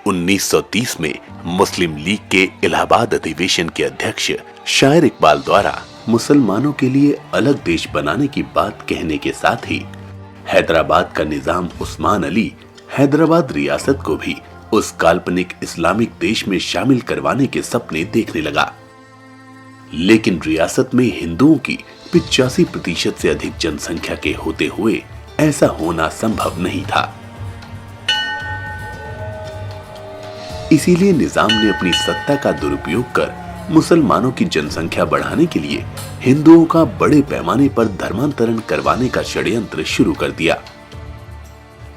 1930 में मुस्लिम लीग के इलाहाबाद अधिवेशन के अध्यक्ष शायर इकबाल द्वारा मुसलमानों के लिए अलग देश बनाने की बात कहने के साथ ही हैदराबाद का निजाम उस्मान अली हैदराबाद रियासत को भी उस काल्पनिक इस्लामिक देश में शामिल करवाने के सपने देखने लगा। लेकिन रियासत में हिंदुओं की 85% से अधिक जनसंख्या के होते हुए ऐसा होना संभव नहीं था। इसीलिए निजाम ने अपनी सत्ता का दुरुपयोग कर मुसलमानों की जनसंख्या बढ़ाने के लिए हिंदुओं का बड़े पैमाने पर धर्मांतरण करवाने का षड्यंत्र शुरू कर दिया।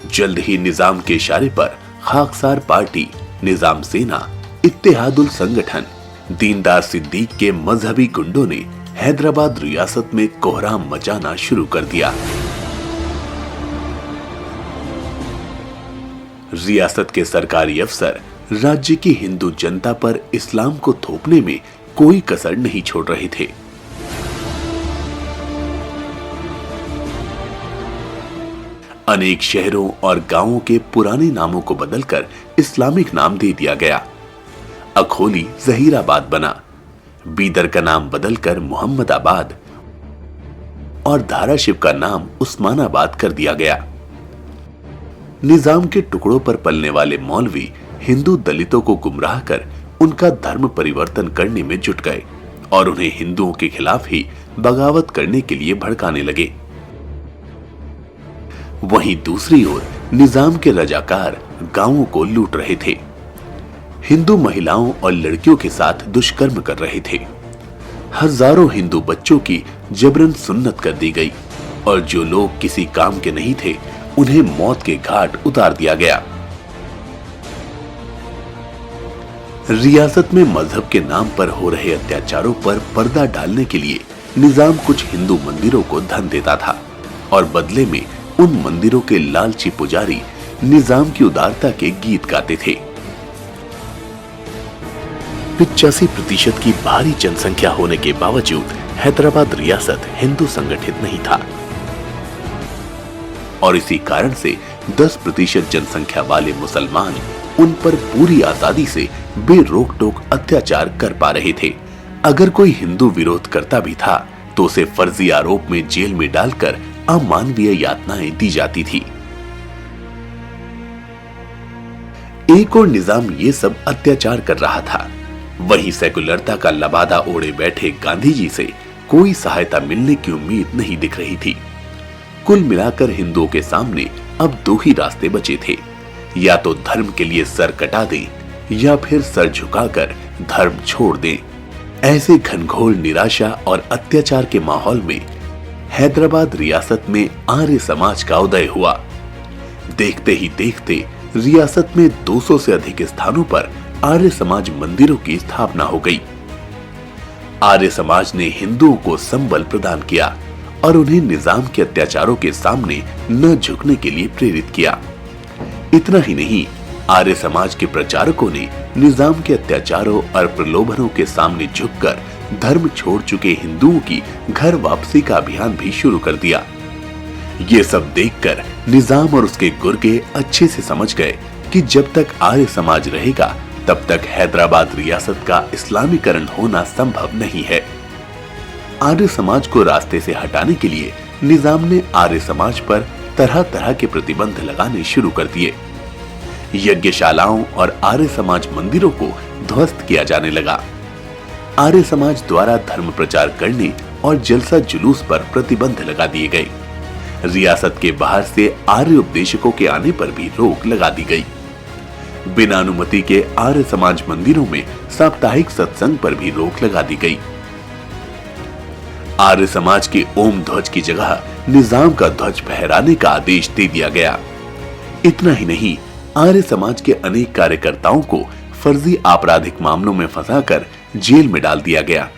जल्द ही निजाम के इशारे पर खाकसार पार्टी, निजाम सेना, इत्तेहादुल संगठन, दीनदार सिद्दीक के मजहबी गुंडों ने हैदराबाद रियासत में कोहराम मचाना शुरू कर दिया। रियासत के सरकारी अफसर राज्य की हिंदू जनता पर इस्लाम को थोपने में कोई कसर नहीं छोड़ रहे थे। अनेक शहरों और गांवों के पुराने नामों को बदलकर इस्लामिक नाम दे दिया गया। अखोली जहीराबाद बना, बीदर का नाम बदलकर मोहम्मदाबाद और धाराशिव का नाम उस्मानाबाद कर दिया गया। निजाम के टुकड़ों पर पलने वाले मौलवी हिंदू दलितों को गुमराह कर उनका धर्म परिवर्तन करने में जुट गए और उन्हें हिंदुओं के खिलाफ ही बगावत करने के लिए भड़काने लगे। वहीं दूसरी ओर निजाम के रजाकार गांवों को लूट रहे थे, हिंदू महिलाओं और लड़कियों के साथ दुष्कर्म कर रहे थे। हजारों हिंदू बच्चों की जबरन सुन्नत कर दी गई और जो लोग किसी काम के नहीं थे उन्हें मौत के घाट उतार दिया गया। रियासत में मजहब के नाम पर हो रहे अत्याचारों पर पर्दा डालने के लिए निजाम कुछ हिंदू मंदिरों को धन देता था और बदले में उन मंदिरों के लालची पुजारी निजाम की उदारता के गीत गाते थे। 85% की भारी जनसंख्या होने के बावजूद हैदराबाद रियासत हिंदू संगठित नहीं था और इसी कारण से 10% जनसंख्या वाले मुसलमान उन पर पूरी आजादी से बेरोक टोक अत्याचार कर पा रहे थे। अगर कोई हिंदू विरोध करता भी था तो उसे फर्जी आरोप में जेल में डालकर अमानवीय यातनाएं दी जाती थी। एक और निजाम ये सब अत्याचार कर रहा था, वहीं सेकुलरता का लबादा ओढ़े बैठे गांधी जी से कोई सहायता मिलने की उम्मीद नहीं दिख रही थी। कुल मिलाकर हिंदुओं के सामने अब दो ही रास्ते बचे थे, या तो धर्म के लिए सर कटा दें या फिर सर झुकाकर धर्म छोड़ दें। ऐसे घनघोर निराशा और अत्याचार के माहौल में हैदराबाद रियासत में आर्य समाज का उदय हुआ। देखते ही देखते रियासत में 200 से अधिक स्थानों पर आर्य समाज मंदिरों की स्थापना हो गई। आर्य समाज ने हिंदुओं को संबल प्रदान किया और उन्हें निजाम के अत्याचारों के सामने न झुकने के लिए प्रेरित किया। इतना ही नहीं, आर्य समाज के प्रचारकों ने निजाम के अत्याचारों और प्रलोभनों के सामने झुककर धर्म छोड़ चुके हिंदुओं की घर वापसी का अभियान भी शुरू कर दिया। ये सब देखकर निजाम और उसके गुर्गे अच्छे से समझ गए कि जब तक आर्य समाज रहेगा तब तक हैदराबाद रियासत का इस्लामीकरण होना संभव नहीं है। आर्य समाज को रास्ते से हटाने के लिए निजाम ने आर्य समाज पर तरह तरह के प्रतिबंध लगाने शुरू कर दिए। यज्ञशालाओं और आर्य समाज मंदिरों को ध्वस्त किया जाने लगा। आर्य समाज द्वारा धर्म प्रचार करने और जलसा जुलूस पर प्रतिबंध लगा दिए गए। रियासत के बाहर से आर्य उपदेशकों के आने पर भी रोक लगा दी गई। बिना अनुमति के आर्य समाज मंदिरों में साप्ताहिक सत्संग पर भी रोक लगा दी गई। आर्य समाज के ओम ध्वज की जगह निजाम का ध्वज फहराने का आदेश दे दिया गया। इतना ही नहीं, आर्य समाज के अनेक कार्यकर्ताओं को फर्जी आपराधिक मामलों में फंसाकर जेल में डाल दिया गया।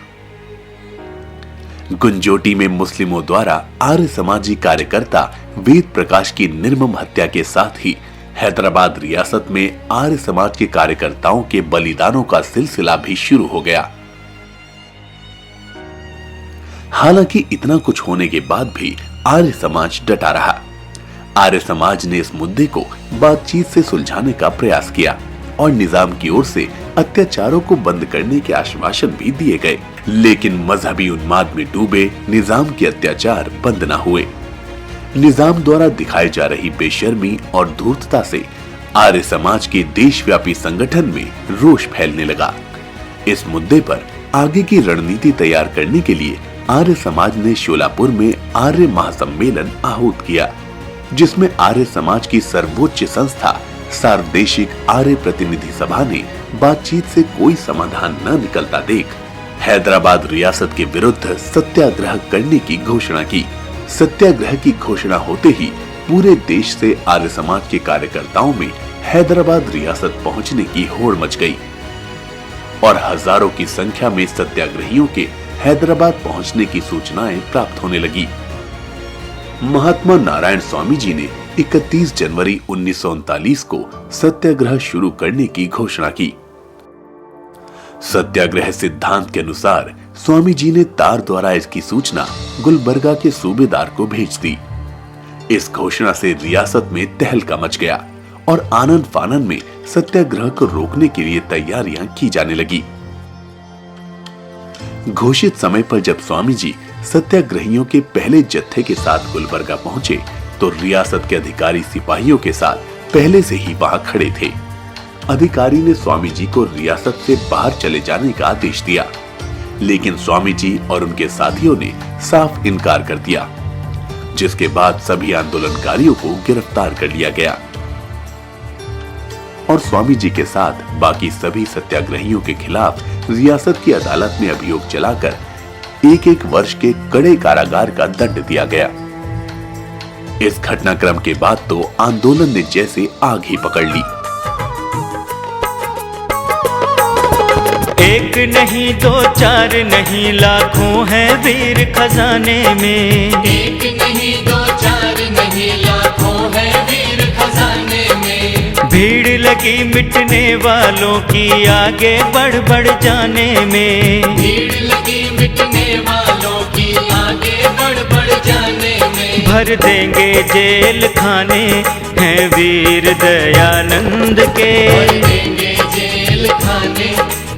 गुंजोटी में मुस्लिमों द्वारा आर्य समाजी कार्यकर्ता वेद प्रकाश की निर्मम हत्या के साथ ही हैदराबाद रियासत में आर्य समाज के कार्यकर्ताओं के बलिदानों का सिलसिला भी शुरू हो गया। हालांकि इतना कुछ होने के बाद भी आर्य समाज डटा रहा। आर्य समाज ने इस मुद्दे को बातचीत से सुलझाने का प्रयास किया और निजाम की ओर से अत्याचारों को बंद करने के आश्वासन भी दिए गए, लेकिन मजहबी उन्माद में डूबे निजाम के अत्याचार बंद न हुए। निजाम द्वारा दिखाई जा रही बेशर्मी और धूर्तता से आर्य समाज के देशव्यापी संगठन में रोष फैलने लगा। इस मुद्दे पर आगे की रणनीति तैयार करने के लिए आर्य समाज ने शोलापुर में आर्य महासम्मेलन आहूत किया, जिसमें आर्य समाज की सर्वोच्च संस्था सार्वदेशिक आर्य प्रतिनिधि सभा ने बातचीत से कोई समाधान न निकलता देख हैदराबाद रियासत के विरुद्ध सत्याग्रह करने की घोषणा की। सत्याग्रह की घोषणा होते ही पूरे देश से आर्य समाज के कार्यकर्ताओं में हैदराबाद रियासत पहुंचने की होड़ मच गई और हजारों की संख्या में सत्याग्रहियों के हैदराबाद पहुंचने की सूचनाएं प्राप्त होने लगी। महात्मा नारायण स्वामी जी ने 31 जनवरी 1939 को सत्याग्रह शुरू करने की घोषणा की। सत्याग्रह सिद्धांत के अनुसार स्वामी जी ने तार द्वारा इसकी सूचना गुलबर्गा के सूबेदार को भेज दी। इस घोषणा से रियासत में तहलका मच गया और आनंद फानन में सत्याग्रह को रोकने के लिए तैयारियां की जाने लगी। घोषित समय पर जब स्वामी जी सत्याग्रहियों के पहले जत्थे के साथ गुलबर्गा पहुंचे तो रियासत के अधिकारी सिपाहियों के साथ पहले से ही वहां खड़े थे। अधिकारी ने स्वामी जी को रियासत से बाहर चले जाने का आदेश दिया, लेकिन स्वामी जी और उनके साथियों ने साफ इनकार कर दिया, जिसके बाद सभी आंदोलनकारियों को गिरफ्तार कर लिया गया और स्वामी जी के साथ बाकी सभी सत्याग्रहियों के खिलाफ रियासत की अदालत में अभियोग चलाकर 1-1 वर्ष के कड़े कारागार का दंड दिया गया। इस घटनाक्रम के बाद तो आंदोलन ने जैसे आग ही पकड़ ली। एक नहीं दो चार नहीं लाखों हैं वीर खजाने में। एक नहीं दो चार नहीं लाखों हैं वीर खजाने में। भीड़ लगी मिटने वालों की आगे बढ़ बढ़ जाने में। भीड़ लगी मिटने वालों की आगे बढ़ बढ़ जाने में। भर देंगे जेल खाने हैं वीर दयानंद के। भर देंगे जेल खाने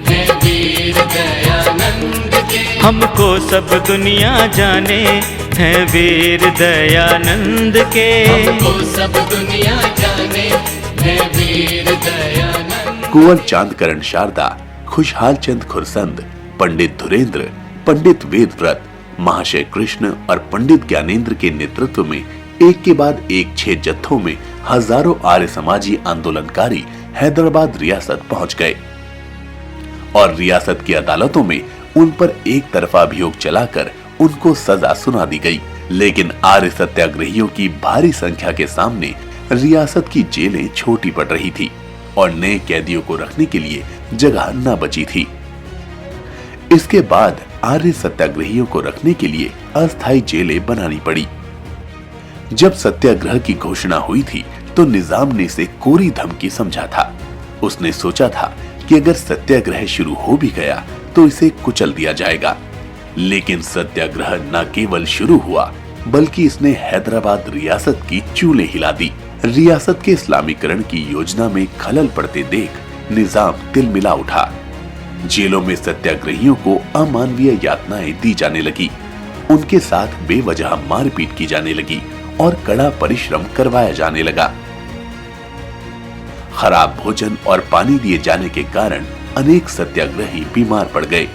हैं वीर दयानंद के। हमको सब दुनिया जाने हैं वीर दयानंद के। हमको सब दुनिया जाने हैं वीर दयानंद। कुंवर चांद करण शारदा, खुशहाल चंद खुरसंद, पंडित धुरेंद्र, पंडित वेदव्रत, महाशय कृष्ण और पंडित ज्ञानेंद्र के नेतृत्व में एक के बाद एक 6 जत्थों में हजारों आर्य समाजी आंदोलनकारी हैदराबाद रियासत पहुंच गए और रियासत की अदालतों में उन पर एक तरफा अभियोग चलाकर उनको सजा सुना दी गई। लेकिन आर्य सत्याग्रहियों की भारी संख्या के सामने रियासत की जेलें छोटी पड़ रही थी और नए कैदियों को रखने के लिए जगह न बची थी। इसके बाद आर्य सत्याग्रहियों को रखने के लिए अस्थायी जेलें बनानी पड़ी। जब सत्याग्रह की घोषणा हुई थी तो निजाम ने इसे कोरी धमकी समझा था। उसने सोचा था कि अगर सत्याग्रह शुरू हो भी गया तो इसे कुचल दिया जाएगा, लेकिन सत्याग्रह न केवल शुरू हुआ बल्कि इसने हैदराबाद रियासत की चूलें हिला दी। रियासत के इस्लामीकरण की योजना में खलल पड़ते देख निजाम तिलमिला उठा। जेलों में सत्याग्रहियों को अमानवीय यातनाएं दी जाने लगी, उनके साथ बेवजह मारपीट की जाने लगी और कड़ा परिश्रम करवाया जाने लगा। खराब भोजन और पानी दिए जाने के कारण अनेक सत्याग्रही बीमार पड़ गए।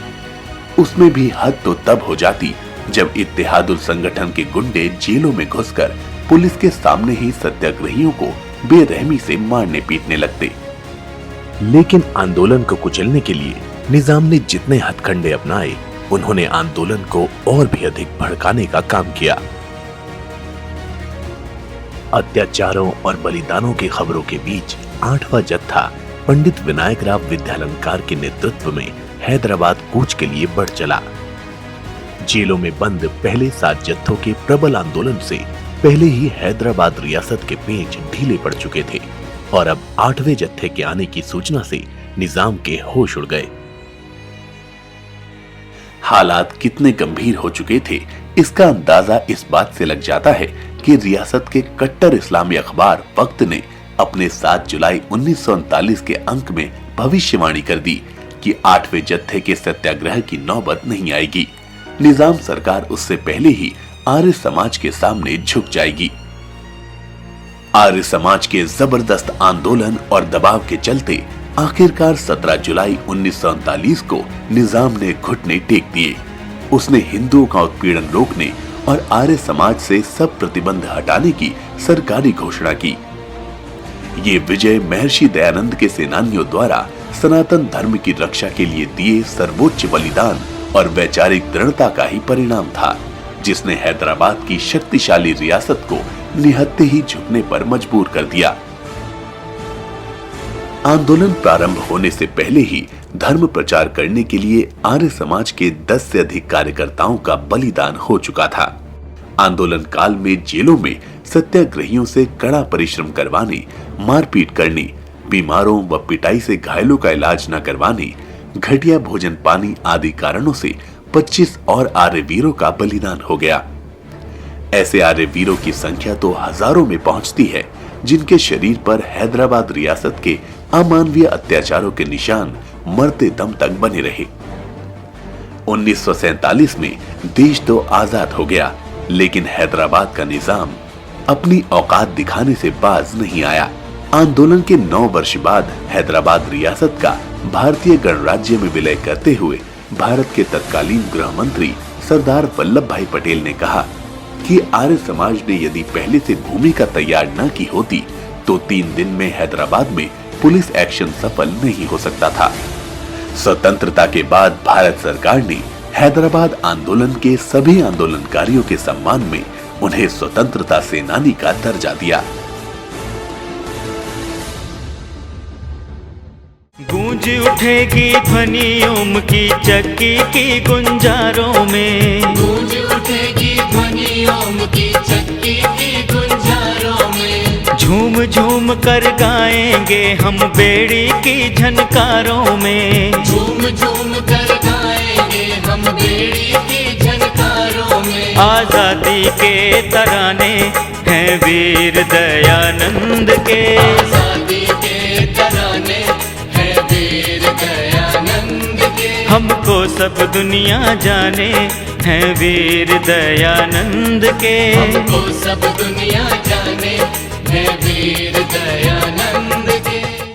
उसमें भी हद तो तब हो जाती जब इत्तेहादुल संगठन के गुंडे जेलों में घुसकर पुलिस के सामने ही सत्याग्रहियों को बेरहमी से मारने पीटने लगते। लेकिन आंदोलन को कुचलने के लिए निजाम ने जितने हथकंडे अपनाए, उन्होंने आंदोलन को और भी अधिक भड़काने का काम किया। अत्याचारों और बलिदानों की खबरों के बीच 8वां जत्था पंडित विनायक राव विद्यालंकार के नेतृत्व में हैदराबाद कूच के लिए बढ़ चला। जेलों में बंद पहले 7 जत्थों के प्रबल आंदोलन से पहले ही हैदराबाद रियासत के पेच ढीले पड़ चुके थे और अब 8वें जत्थे के आने की सूचना से निजाम के होश उड़ गए। हालात कितने गंभीर हो चुके थे इसका अंदाजा इस बात से लग जाता है कि रियासत के कट्टर इस्लामी अखबार वक्त ने अपने 7 जुलाई 1939 के अंक में भविष्यवाणी कर दी कि 8वें जत्थे के सत्याग्रह की नौबत नहीं आएगी। निजाम सरकार उससे पहले ही आर्य समाज के सामने झुक जाएगी। आर्य समाज के जबरदस्त आंदोलन और दबाव के चलते आखिरकार 17 जुलाई 1939 को निजाम ने घुटने टेक दिए। उसने हिंदुओं का उत्पीड़न रोकने और आर्य समाज से सब प्रतिबंध हटाने की सरकारी घोषणा की। ये विजय महर्षि दयानंद के सेनानियों द्वारा सनातन धर्म की रक्षा के लिए दिए सर्वोच्च बलिदान और वैचारिक दृढ़ता का ही परिणाम था, जिसने हैदराबाद की शक्तिशाली रियासत को निहत्थे ही झुकने पर मजबूर कर दिया। आंदोलन प्रारंभ होने से पहले ही धर्म प्रचार करने के लिए आर्य समाज के 10 से अधिक कार्यकर्ताओं का बलिदान हो चुका था। आंदोलन काल में जेलों में सत्याग्रहियों से कड़ा परिश्रम करवाने, मारपीट करने, बीमारों व पिटाई से घायलों का इलाज न करवाने, घटिया भोजन पानी आदि कारणों से 25 और आर्य वीरों का बलिदान हो गया। ऐसे आर्य वीरों की संख्या तो हजारों में पहुंचती है, जिनके शरीर पर हैदराबाद रियासत के अमानवीय अत्याचारों के निशान मरते दम तक बने रहे। 1947 में देश तो आजाद हो गया, लेकिन हैदराबाद का निजाम अपनी औकात दिखाने से बाज नहीं आया। आंदोलन के 9 वर्ष बाद हैदराबाद रियासत का भारतीय गणराज्य में विलय करते हुए भारत के तत्कालीन गृह मंत्री सरदार वल्लभ भाई पटेल ने कहा कि आर्य समाज ने यदि पहले से भूमिका तैयार न की होती तो 3 दिन में हैदराबाद में पुलिस एक्शन सफल नहीं हो सकता था। स्वतंत्रता के बाद भारत सरकार ने हैदराबाद आंदोलन के सभी आंदोलनकारियों के सम्मान में उन्हें स्वतंत्रता सेनानी का दर्जा दिया। गूंज उठेगी ध्वनि ओम की चक्की की गुंजारों में, गूंज उठेगी ध्वनि ओम की चक्की की गुंजारों में। झूम झूम कर गाएंगे हम बेड़ी की झनकारों में, झूम झूम कर गाएंगे हम बेड़ी की झनकारों में। आजादी के तराने हैं वीर दयानंद के, आजादी के तराने हैं वीर दयानंद के। हमको सब दुनिया जाने हैं वीर दयानंद के। हमको सब दुनिया